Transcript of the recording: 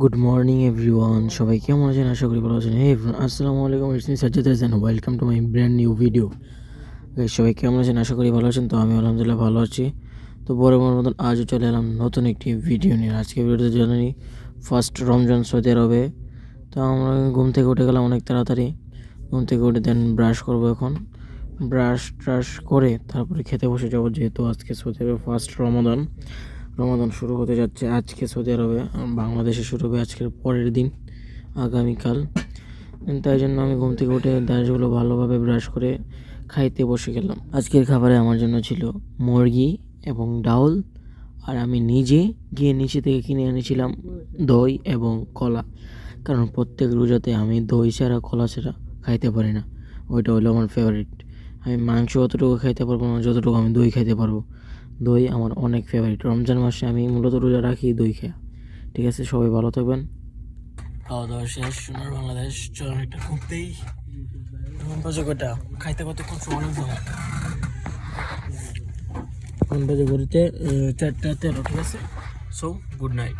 Good morning everyone, সবাই কেমন আছেন? আশা করি ভালো আছেন। হে এভরিওয়ান, আসসালামু আলাইকুম, it's me Sajjad Hasan, welcome to my brand new video. সবাই কেমন আছেন? আশা করি ভালো আছেন। তো আমি আলহামদুলিল্লাহ ভালো আছি। তো বরাবর মতন আজও চলে এলাম নতুন একটি ভিডিও নিয়ে। আজকে ভিডিওতে জানি ফার্স্ট রমজান সৌদি আরবে। তো আমরা ঘুম থেকে উঠে গেলাম অনেক তাড়াতাড়ি। ঘুম থেকে উঠে দেন ব্রাশ করবো। এখন ট্রাশ করে তারপরে খেতে বসে যাবো, যেহেতু আজকে সৌদি আরবে ফার্স্ট রমাদান শুরু হতে যাচ্ছে আজকে সৌদি আরবে। বাংলাদেশে শুরু হবে আজকের পরের দিন, আগামীকাল। তাই জন্য আমি ঘুম থেকে উঠে দাঁতগুলো ভালোভাবে ব্রাশ করে খাইতে বসে গেলাম। আজকের খাবারে আমার জন্য ছিল মুরগি এবং ডাউল, আর আমি নিজে গিয়ে নিচে থেকে কিনে এনেছিলাম দই এবং কলা, কারণ প্রত্যেক রোজাতে আমি দই ছাড়া কলা ছাড়া খাইতে পারি না। ওইটা হলো আমার ফেভারিট। আমি মাংস অতটুকু খাইতে পারবো না যতটুকু আমি দই খাইতে পারবো। দই আমার অনেক ফেভারিট। রমজান মাসে আমি মূলত রোজা রাখি দই খেয়ে। ঠিক আছে, সবাই ভালো থাকবেন। খাওয়া দাওয়া শেষ। সোনার বাংলাদেশ চল একটা ঘুরতেই। এখন বাজে কটা? খাইতে করতে খুব সময় লাগবে। এখন বাজে ঘুরতে 4:13। ঠিক আছে, সো গুড নাইট।